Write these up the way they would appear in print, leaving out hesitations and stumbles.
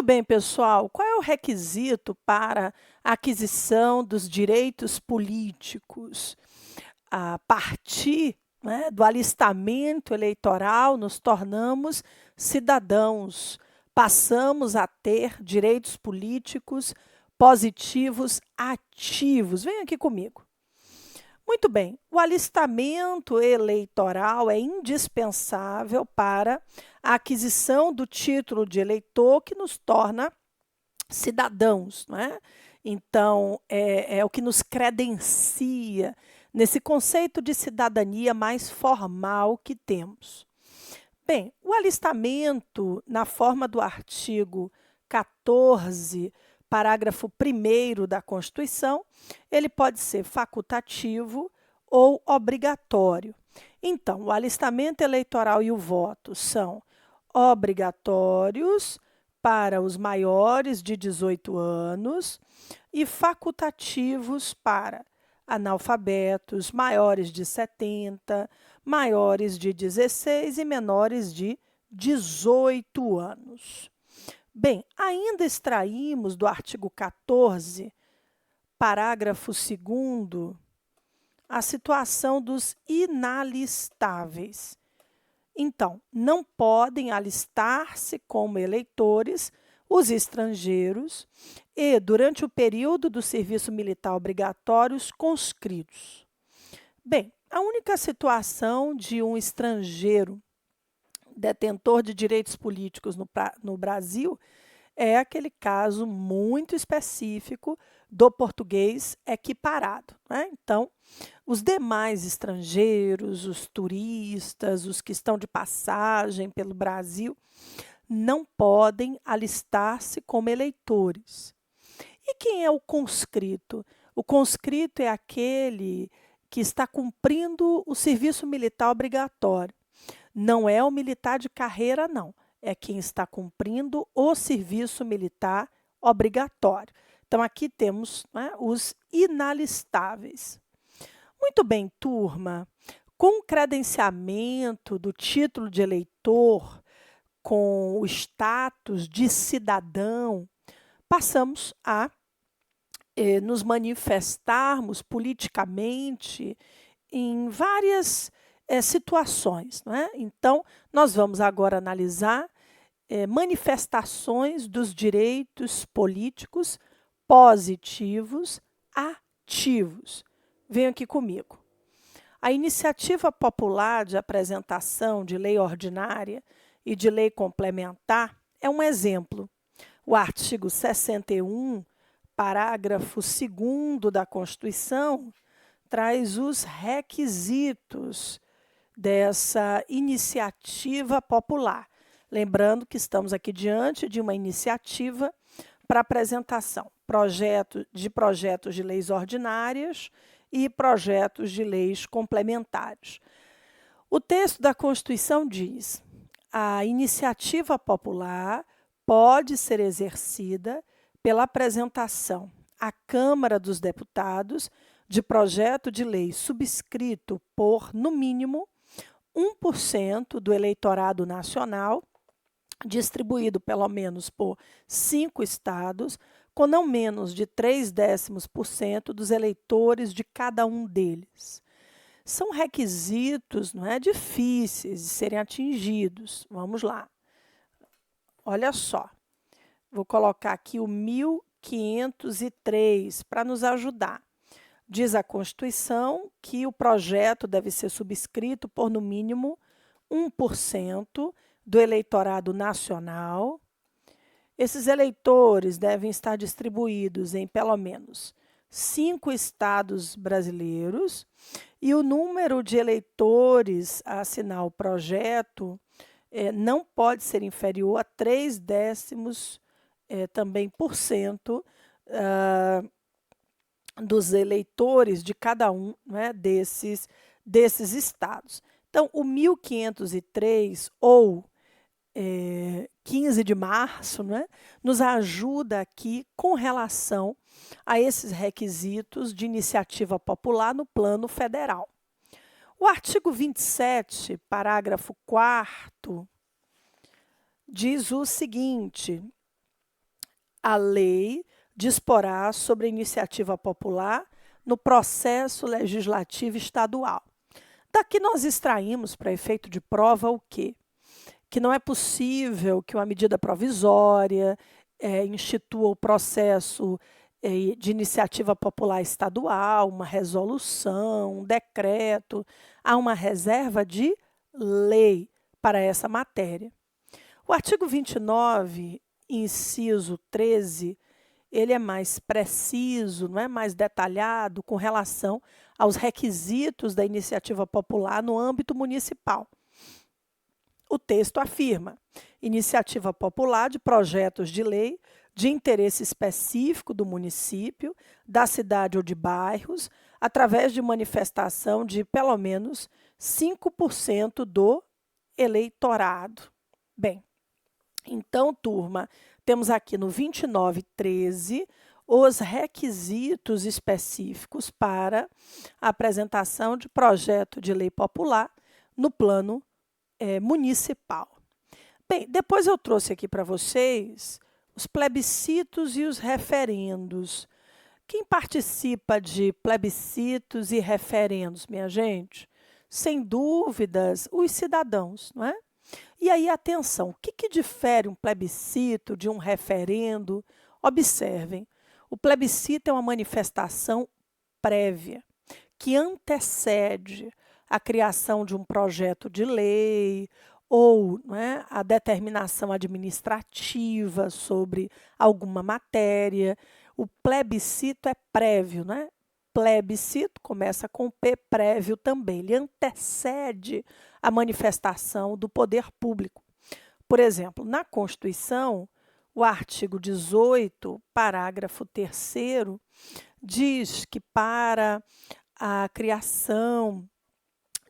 bem, pessoal. Qual é o requisito para a aquisição dos direitos políticos? A partir, né, do alistamento eleitoral, nos tornamos cidadãos, passamos a ter direitos políticos positivos ativos. Vem aqui comigo. Muito bem, o alistamento eleitoral é indispensável para a aquisição do título de eleitor que nos torna cidadãos, não é? Então, é o que nos credencia nesse conceito de cidadania mais formal que temos. Bem, o alistamento, na forma do artigo 14, parágrafo 1º da Constituição, ele pode ser facultativo ou obrigatório. Então, o alistamento eleitoral e o voto são obrigatórios para os maiores de 18 anos e facultativos para analfabetos, maiores de 70, maiores de 16 e menores de 18 anos. Bem, ainda extraímos do artigo 14, parágrafo 2º, a situação dos inalistáveis. Então, não podem alistar-se como eleitores os estrangeiros e, durante o período do serviço militar obrigatório, os conscritos. Bem, a única situação de um estrangeiro detentor de direitos políticos no Brasil é aquele caso muito específico do português equiparado, né? Então, os demais estrangeiros, os turistas, os que estão de passagem pelo Brasil, não podem alistar-se como eleitores. E quem é o conscrito? O conscrito é aquele que está cumprindo o serviço militar obrigatório. Não é o militar de carreira, não. É quem está cumprindo o serviço militar obrigatório. Então, aqui temos, né, os inalistáveis. Muito bem, turma. Com o credenciamento do título de eleitor, com o status de cidadão, passamos a nos manifestarmos politicamente em várias situações, não é? Então, nós vamos agora analisar manifestações dos direitos políticos positivos ativos. Venham aqui comigo. A iniciativa popular de apresentação de lei ordinária e de lei complementar é um exemplo. O artigo 61, parágrafo 2º da Constituição, traz os requisitos dessa iniciativa popular. Lembrando que estamos aqui diante de uma iniciativa para apresentação de projetos de leis ordinárias e projetos de leis complementares. O texto da Constituição diz: a iniciativa popular pode ser exercida pela apresentação à Câmara dos Deputados de projeto de lei subscrito por, no mínimo, 1% do eleitorado nacional, distribuído pelo menos por 5 estados, com não menos de 0,3% dos eleitores de cada um deles. São requisitos, não é, difíceis de serem atingidos. Vamos lá. Olha só. Vou colocar aqui o 1503 para nos ajudar. Diz a Constituição que o projeto deve ser subscrito por, no mínimo, 1% do eleitorado nacional. Esses eleitores devem estar distribuídos em, pelo menos, 5 estados brasileiros e o número de eleitores a assinar o projeto não pode ser inferior a 0,3% também por cento dos eleitores de cada um, né, desses estados. Então, o 1503 ou 15 de março, né, nos ajuda aqui com relação a esses requisitos de iniciativa popular no plano federal. O artigo 27, parágrafo 4º, diz o seguinte: a lei disporá sobre a iniciativa popular no processo legislativo estadual. Daqui nós extraímos, para efeito de prova, o quê? Que não é possível que uma medida provisória institua o processo de iniciativa popular estadual, uma resolução, um decreto, há uma reserva de lei para essa matéria. O artigo 29, inciso 13, ele é mais preciso, não é mais detalhado com relação aos requisitos da iniciativa popular no âmbito municipal. O texto afirma: iniciativa popular de projetos de lei de interesse específico do município, da cidade ou de bairros, através de manifestação de pelo menos 5% do eleitorado. Bem, então, turma, temos aqui no 29.13 os requisitos específicos para a apresentação de projeto de lei popular no plano municipal. Bem, depois eu trouxe aqui para vocês os plebiscitos e os referendos. Quem participa de plebiscitos e referendos, minha gente? Sem dúvidas, os cidadãos, não é? E aí, atenção, o que difere um plebiscito de um referendo? Observem, o plebiscito é uma manifestação prévia que antecede a criação de um projeto de lei ou a determinação administrativa sobre alguma matéria. O plebiscito é prévio, né? Plebiscito começa com P, prévio também. Ele antecede a manifestação do poder público. Por exemplo, na Constituição, o artigo 18, parágrafo 3º, diz que para a criação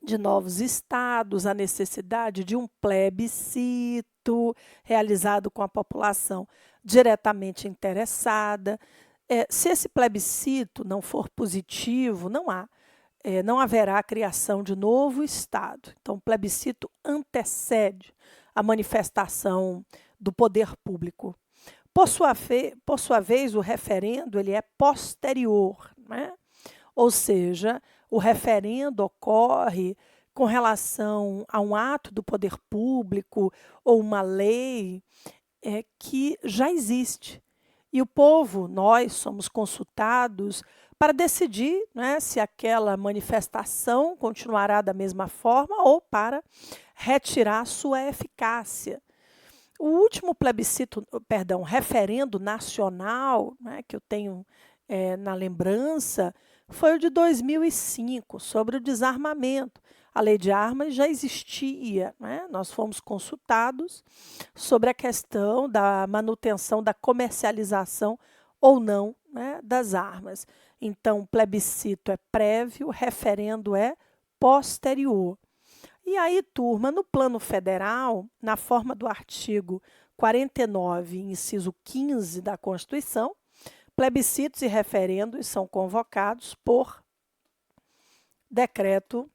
de novos estados, a necessidade de um plebiscito realizado com a população diretamente interessada. Se esse plebiscito não for positivo, não haverá a criação de novo estado. Então, o plebiscito antecede a manifestação do poder público. Por sua vez, o referendo ele é posterior, né? Ou seja, o referendo ocorre com relação a um ato do poder público ou uma lei que já existe. E o povo, nós, somos consultados para decidir, né, se aquela manifestação continuará da mesma forma ou para retirar sua eficácia. O último referendo nacional, né, que eu tenho na lembrança, foi o de 2005, sobre o desarmamento. A lei de armas já existia, né? Nós fomos consultados sobre a questão da manutenção da comercialização ou não, né, das armas. Então, o plebiscito é prévio, o referendo é posterior. E aí, turma, no plano federal, na forma do artigo 49, inciso 15 da Constituição, plebiscitos e referendos são convocados por decreto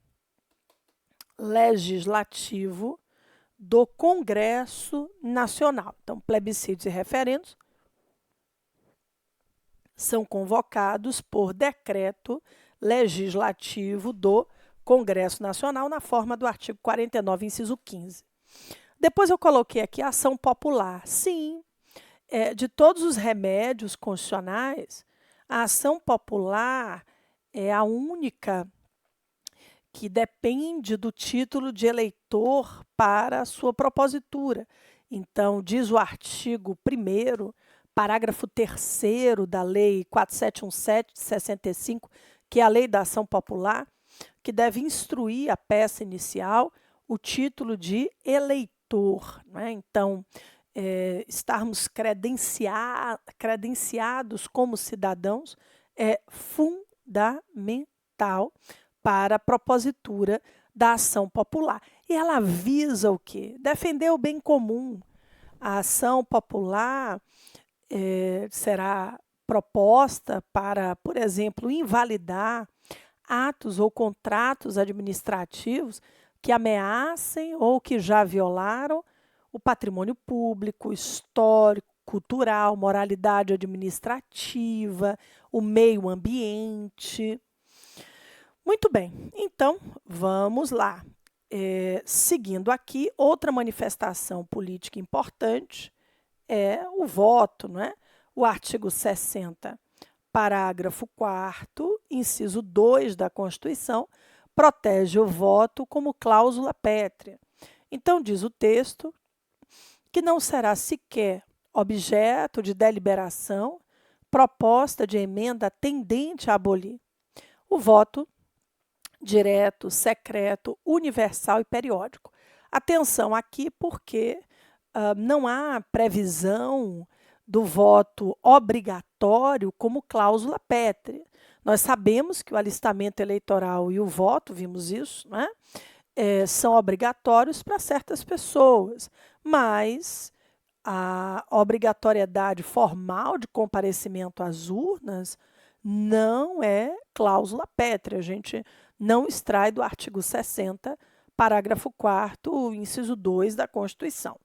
legislativo do Congresso Nacional. Então, plebiscitos e referendos são convocados por decreto legislativo do Congresso Nacional, na forma do artigo 49, inciso 15. Depois eu coloquei aqui a ação popular. Sim, de todos os remédios constitucionais, a ação popular é a única que depende do título de eleitor para a sua propositura. Então, diz o artigo 1º, parágrafo 3º da Lei 4717 de 65, que é a Lei da Ação Popular, que deve instruir a peça inicial o título de eleitor, né? Então, estarmos credenciados como cidadãos é fundamental para a propositura da ação popular. E ela visa o quê? Defender o bem comum. A ação popular será proposta para, por exemplo, invalidar atos ou contratos administrativos que ameacem ou que já violaram o patrimônio público, histórico, cultural, moralidade administrativa, o meio ambiente. Muito bem, então vamos lá. Seguindo aqui, outra manifestação política importante é o voto, não é? O artigo 60, parágrafo 4º, inciso 2 da Constituição, protege o voto como cláusula pétrea. Então, diz o texto que não será sequer objeto de deliberação proposta de emenda tendente a abolir o voto direto, secreto, universal e periódico. Atenção aqui, porque não há previsão do voto obrigatório como cláusula pétrea. Nós sabemos que o alistamento eleitoral e o voto, vimos isso, né, são obrigatórios para certas pessoas, mas a obrigatoriedade formal de comparecimento às urnas não é cláusula pétrea. A gente não extrai do artigo 60, parágrafo 4º, inciso 2 da Constituição.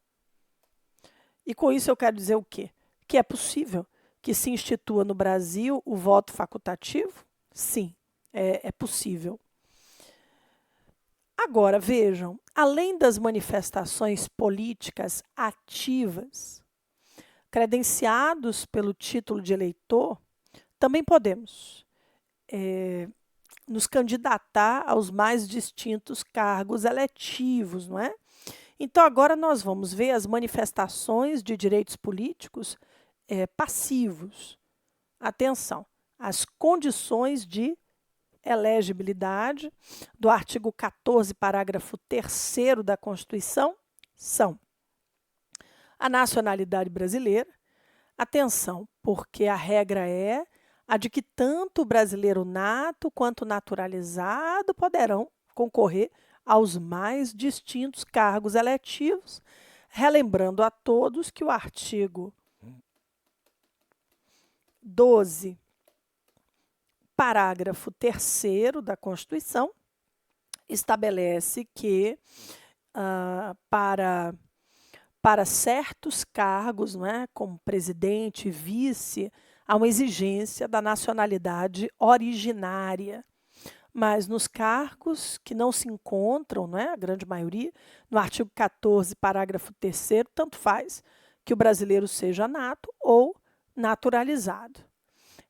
E com isso eu quero dizer o quê? Que é possível que se institua no Brasil o voto facultativo? Sim, é possível. Agora, vejam, além das manifestações políticas ativas, credenciados pelo título de eleitor, também podemos nos candidatar aos mais distintos cargos eletivos, não é? Então, agora nós vamos ver as manifestações de direitos políticos passivos. Atenção, as condições de elegibilidade do artigo 14, parágrafo 3º da Constituição são a nacionalidade brasileira. Atenção, porque a regra é a de que tanto o brasileiro nato quanto o naturalizado poderão concorrer aos mais distintos cargos eletivos, relembrando a todos que o artigo 12, parágrafo 3º da Constituição, estabelece que para certos cargos, não é, como presidente e vice, há uma exigência da nacionalidade originária. Mas nos cargos que não se encontram, não é, a grande maioria, no artigo 14, parágrafo 3º, tanto faz que o brasileiro seja nato ou naturalizado.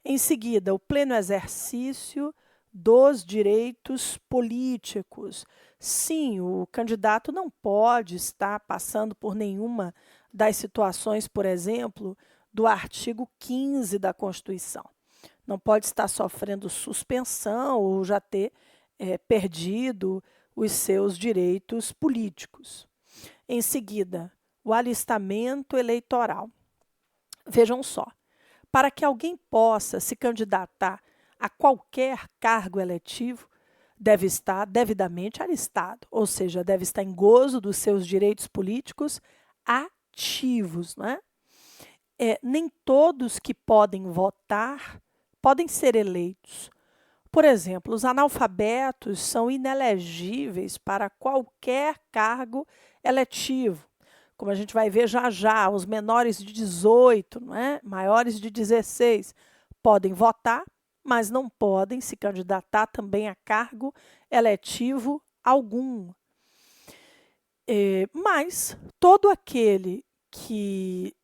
Em seguida, o pleno exercício dos direitos políticos. Sim, o candidato não pode estar passando por nenhuma das situações, por exemplo, do artigo 15 da Constituição. Não pode estar sofrendo suspensão ou já ter perdido os seus direitos políticos. Em seguida, o alistamento eleitoral. Vejam só, para que alguém possa se candidatar a qualquer cargo eletivo, deve estar devidamente alistado, ou seja, deve estar em gozo dos seus direitos políticos ativos, não é? Nem todos que podem votar podem ser eleitos. Por exemplo, os analfabetos são inelegíveis para qualquer cargo eletivo. Como a gente vai ver já já, os menores de 18, não é? Maiores de 16, podem votar, mas não podem se candidatar também a cargo eletivo algum. Mas todo aquele que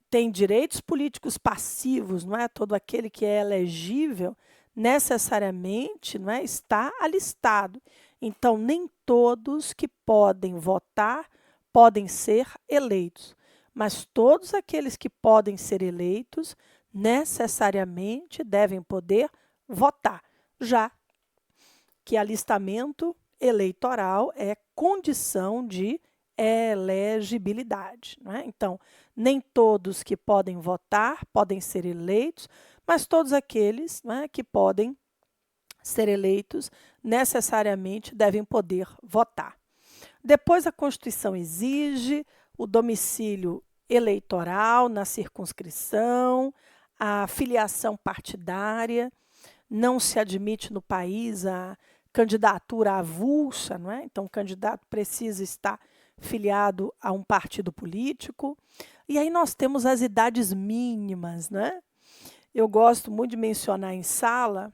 tem direitos políticos passivos, não é? Todo aquele que é elegível, necessariamente, não é, está alistado. Então, nem todos que podem votar podem ser eleitos, mas todos aqueles que podem ser eleitos necessariamente devem poder votar, já que alistamento eleitoral é condição de elegibilidade, não é? Então, nem todos que podem votar podem ser eleitos, mas todos aqueles, não é, que podem ser eleitos necessariamente devem poder votar. Depois, a Constituição exige o domicílio eleitoral na circunscrição, a filiação partidária, não se admite no país a candidatura avulsa, não é? Então, o candidato precisa estar filiado a um partido político. E aí nós temos as idades mínimas, né? Eu gosto muito de mencionar em sala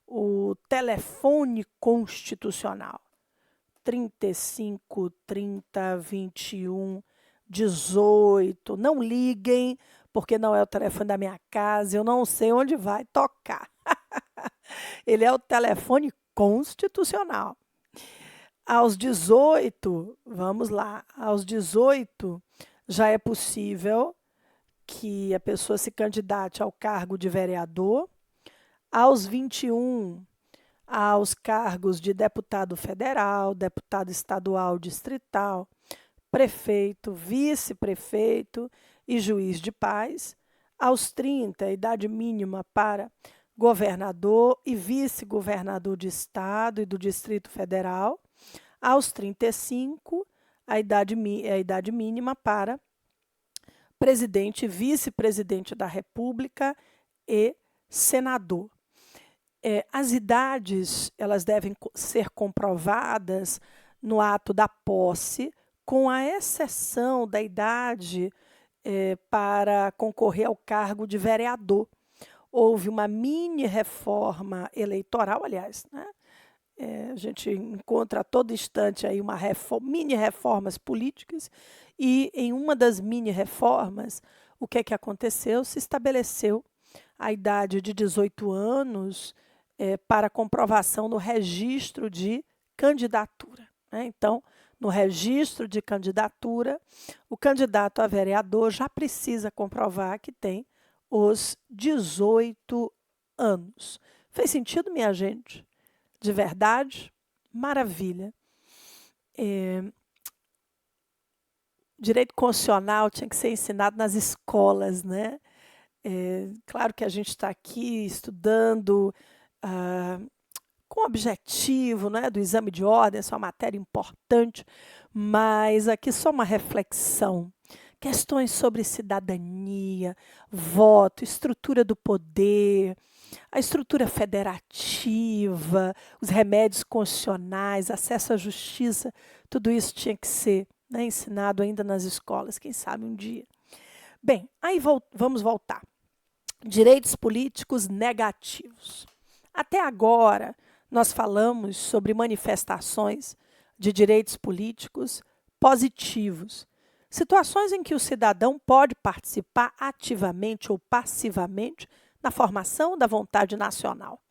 o telefone constitucional. 35, 30, 21, 18. Não liguem, porque não é o telefone da minha casa, eu não sei onde vai tocar. Ele é o telefone constitucional. Aos 18, vamos lá, aos 18 já é possível que a pessoa se candidate ao cargo de vereador. Aos 21, aos cargos de deputado federal, deputado estadual, distrital, prefeito, vice-prefeito e juiz de paz. Aos 30, a idade mínima para governador e vice-governador de estado e do Distrito Federal. Aos 35, a idade mínima para presidente e vice-presidente da República e senador. As idades elas devem ser comprovadas no ato da posse, com a exceção da idade para concorrer ao cargo de vereador. Houve uma mini-reforma eleitoral, aliás, né? A gente encontra a todo instante aí mini-reformas políticas, e em uma das mini-reformas, o que é que aconteceu? Se estabeleceu a idade de 18 anos para comprovação no registro de candidatura, né? Então, no registro de candidatura, o candidato a vereador já precisa comprovar que tem os 18 anos. Fez sentido, minha gente? De verdade? Maravilha. Direito constitucional tinha que ser ensinado nas escolas, né? Claro que a gente está aqui estudando com o objetivo, né, do exame de ordem, essa é uma matéria importante, mas aqui só uma reflexão. Questões sobre cidadania, voto, estrutura do poder, a estrutura federativa, os remédios constitucionais, acesso à justiça, tudo isso tinha que ser, né, ensinado ainda nas escolas, quem sabe um dia. Bem, aí vamos voltar. Direitos políticos negativos. Até agora, nós falamos sobre manifestações de direitos políticos positivos, situações em que o cidadão pode participar ativamente ou passivamente na formação da vontade nacional,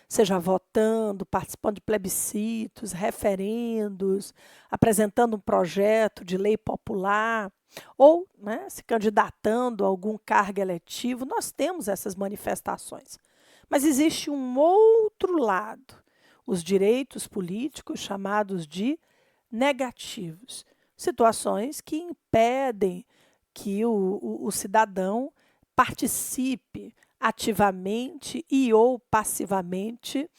seja votando, participando de plebiscitos, referendos, apresentando um projeto de lei popular ou, né, se candidatando a algum cargo eletivo. Nós temos essas manifestações. Mas existe um outro lado, os direitos políticos chamados de negativos, situações que impedem que o cidadão participe ativamente e ou passivamente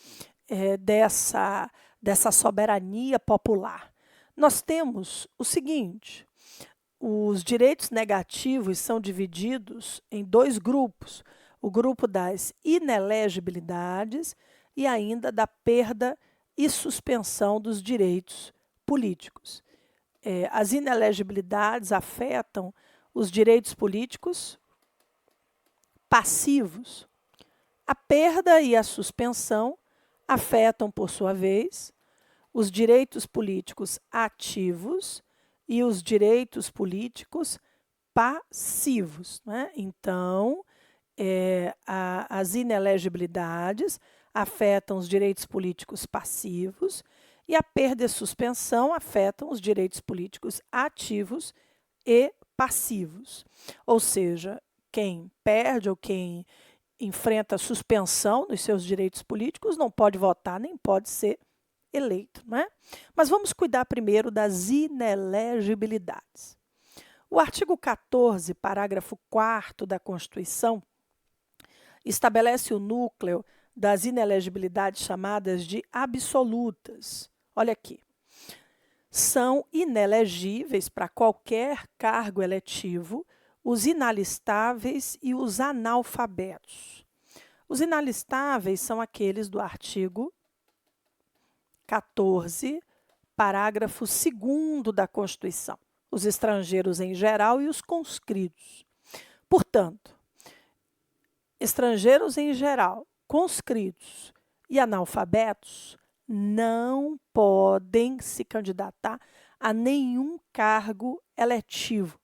dessa soberania popular. Nós temos o seguinte: os direitos negativos são divididos em dois grupos, o grupo das inelegibilidades e ainda da perda e suspensão dos direitos políticos. As inelegibilidades afetam os direitos políticos passivos. A perda e a suspensão afetam, por sua vez, os direitos políticos ativos e os direitos políticos passivos, né? Então, as inelegibilidades afetam os direitos políticos passivos e a perda e suspensão afetam os direitos políticos ativos e passivos. Ou seja, quem perde ou quem enfrenta suspensão dos seus direitos políticos não pode votar nem pode ser eleito, né? Mas vamos cuidar primeiro das inelegibilidades. O artigo 14, parágrafo 4º da Constituição, estabelece o núcleo das inelegibilidades chamadas de absolutas. Olha aqui. São inelegíveis para qualquer cargo eletivo os inalistáveis e os analfabetos. Os inalistáveis são aqueles do artigo 14, parágrafo 2º da Constituição, os estrangeiros em geral e os conscritos. Portanto, estrangeiros em geral, conscritos e analfabetos não podem se candidatar a nenhum cargo eletivo.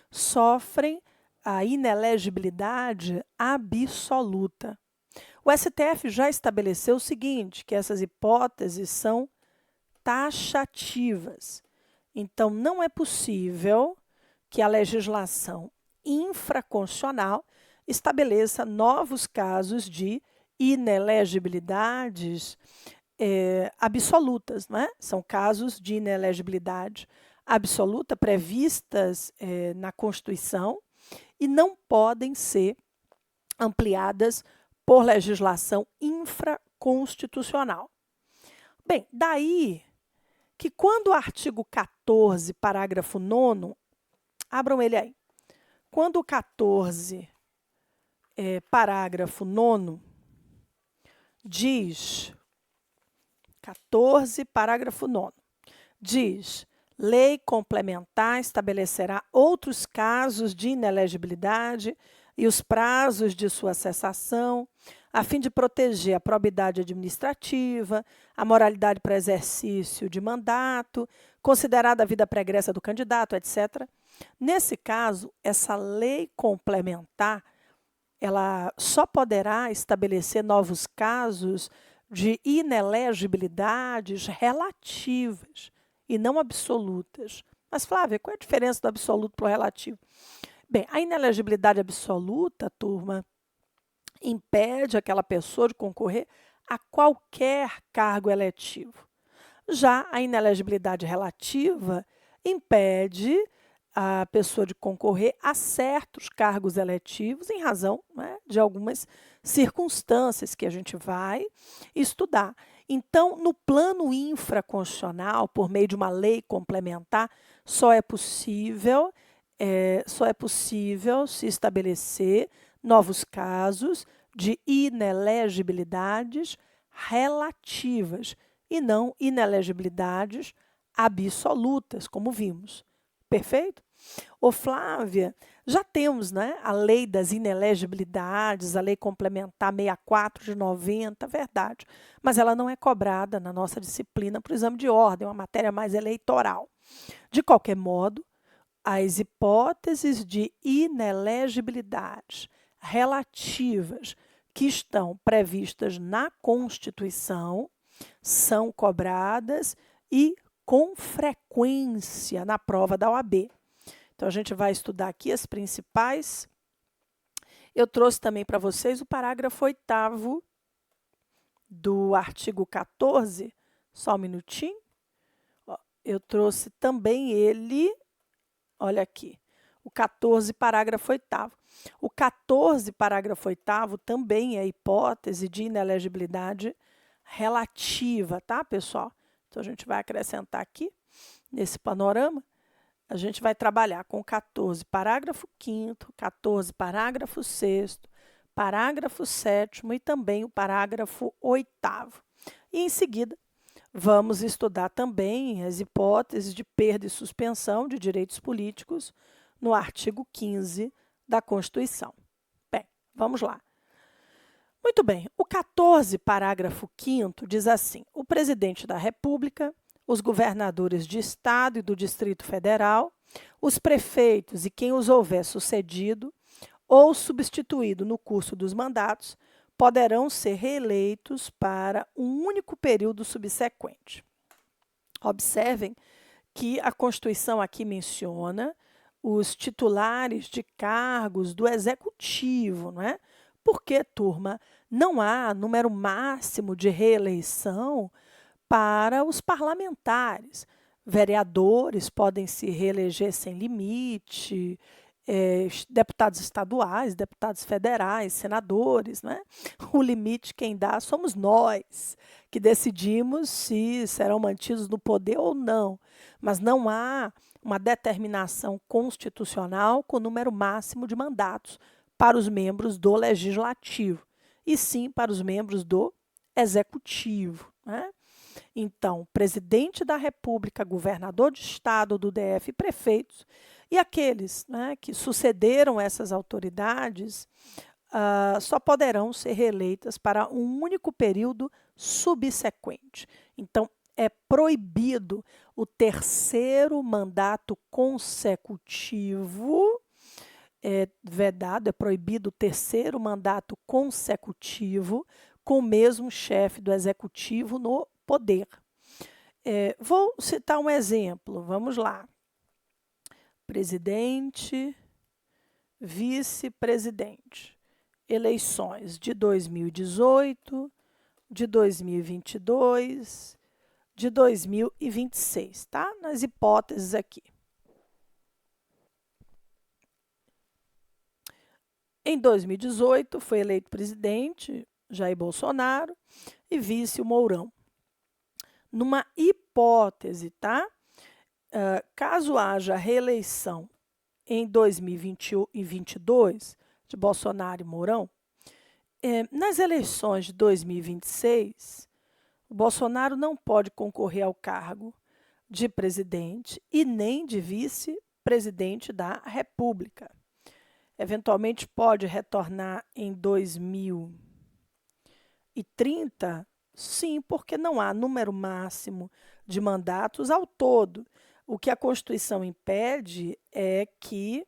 Sofrem a inelegibilidade absoluta. O STF já estabeleceu o seguinte, que essas hipóteses são taxativas. Então, não é possível que a legislação infraconstitucional estabeleça novos casos de inelegibilidades absolutas, não é? São casos de inelegibilidade absoluta previstas na Constituição e não podem ser ampliadas por legislação infraconstitucional. Bem, daí que quando o artigo 14, parágrafo 9º, abram ele aí, quando o 14, parágrafo 9º, diz, 14, parágrafo 9º, diz, lei complementar estabelecerá outros casos de inelegibilidade e os prazos de sua cessação, a fim de proteger a probidade administrativa, a moralidade para exercício de mandato, considerada a vida pregressa do candidato, etc. Nesse caso, essa lei complementar, ela só poderá estabelecer novos casos de inelegibilidades relativas e não absolutas. Mas, Flávia, qual é a diferença do absoluto para o relativo? Bem, a inelegibilidade absoluta, turma, impede aquela pessoa de concorrer a qualquer cargo eletivo. Já a inelegibilidade relativa impede a pessoa de concorrer a certos cargos eletivos em razão, né, de algumas circunstâncias que a gente vai estudar. Então, no plano infraconstitucional, por meio de uma lei complementar, só é possível se estabelecer novos casos de inelegibilidades relativas e não inelegibilidades absolutas, como vimos. Perfeito? Ô, Flávia, já temos, né, a lei das inelegibilidades, a lei complementar 64 de 90, verdade, mas ela não é cobrada na nossa disciplina para o exame de ordem, é uma matéria mais eleitoral. De qualquer modo, as hipóteses de inelegibilidade relativas que estão previstas na Constituição são cobradas e com frequência na prova da OAB. Então, a gente vai estudar aqui as principais. Eu trouxe também para vocês o parágrafo 8º do artigo 14, só um minutinho. Eu trouxe também ele, olha aqui, o 14, parágrafo 8º. O 14, parágrafo 8º, também é hipótese de inelegibilidade relativa, tá, pessoal? Então, a gente vai acrescentar aqui, nesse panorama, a gente vai trabalhar com 14, parágrafo 5º, 14, parágrafo 6º, parágrafo 7º e também o parágrafo 8º. E, em seguida, vamos estudar também as hipóteses de perda e suspensão de direitos políticos no artigo 15 da Constituição. Bem, vamos lá. Muito bem, o 14, parágrafo 5º, diz assim: o presidente da República, os governadores de Estado e do Distrito Federal, os prefeitos e quem os houver sucedido ou substituído no curso dos mandatos, poderão ser reeleitos para um único período subsequente. Observem que a Constituição aqui menciona os titulares de cargos do Executivo, não é? Porque, turma, não há número máximo de reeleição para os parlamentares. Vereadores podem se reeleger sem limite, deputados estaduais, deputados federais, senadores, né? O limite quem dá somos nós, que decidimos se serão mantidos no poder ou não. Mas não há uma determinação constitucional com número máximo de mandatos para os membros do Legislativo, e sim para os membros do Executivo, né? Então, presidente da República, governador de estado do DF, prefeitos e aqueles, né, que sucederam essas autoridades só poderão ser reeleitas para um único período subsequente. Então, é proibido o terceiro mandato consecutivo, é vedado, é proibido o terceiro mandato consecutivo com o mesmo chefe do executivo no poder. Vou citar um exemplo, vamos lá. Presidente, vice-presidente. Eleições de 2018, de 2022, de 2026, tá? Nas hipóteses aqui. Em 2018, foi eleito presidente Jair Bolsonaro e vice o Mourão. Numa hipótese, tá? Caso haja reeleição em 2022 de Bolsonaro e Mourão, nas eleições de 2026, o Bolsonaro não pode concorrer ao cargo de presidente e nem de vice-presidente da República. Eventualmente pode retornar em 2030, sim, porque não há número máximo de mandatos ao todo. O que a Constituição impede é que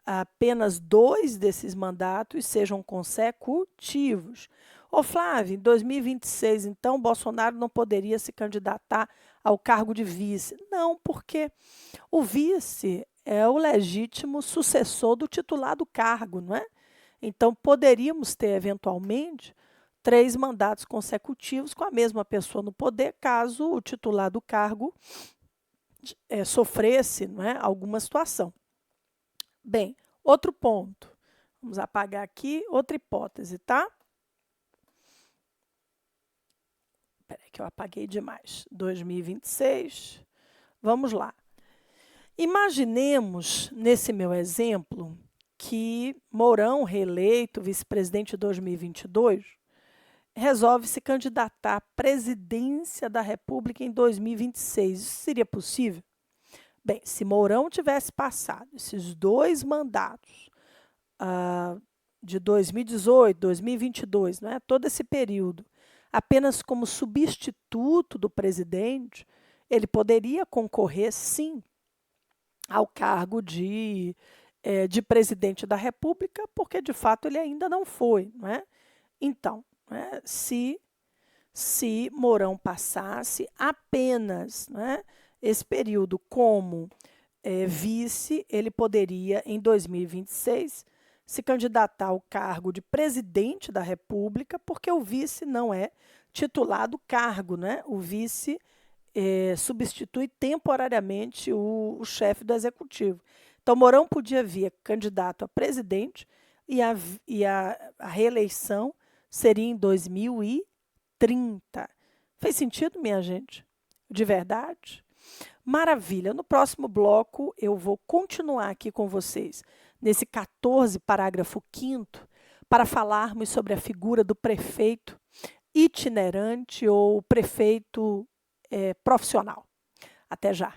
apenas 2 desses mandatos sejam consecutivos. Ô Flávio, em 2026, então, Bolsonaro não poderia se candidatar ao cargo de vice. Não, porque o vice é o legítimo sucessor do titular do cargo, não é? Então, poderíamos ter, eventualmente, 3 mandatos consecutivos com a mesma pessoa no poder, caso o titular do cargo sofresse, não é, alguma situação. Bem, outro ponto. Vamos apagar aqui outra hipótese, tá? Espera aí que eu apaguei demais. 2026. Vamos lá. Imaginemos, nesse meu exemplo, que Mourão, reeleito vice-presidente de 2022, resolve se candidatar à presidência da República em 2026. Isso seria possível? Bem, se Mourão tivesse passado esses 2 mandatos de 2018, 2022, não é? Todo esse período, apenas como substituto do presidente, ele poderia concorrer, sim, ao cargo de presidente da República, porque, de fato, ele ainda não foi, não é? Então, se Mourão passasse apenas, não é, esse período como vice, ele poderia, em 2026, se candidatar ao cargo de presidente da República, porque o vice não é titular do cargo, né? O vice substitui temporariamente o chefe do executivo. Então, Mourão podia vir candidato a presidente e a reeleição seria em 2030. Fez sentido, minha gente? De verdade? Maravilha! No próximo bloco, eu vou continuar aqui com vocês, nesse 14, parágrafo 5º, para falarmos sobre a figura do prefeito itinerante ou prefeito profissional. Até já!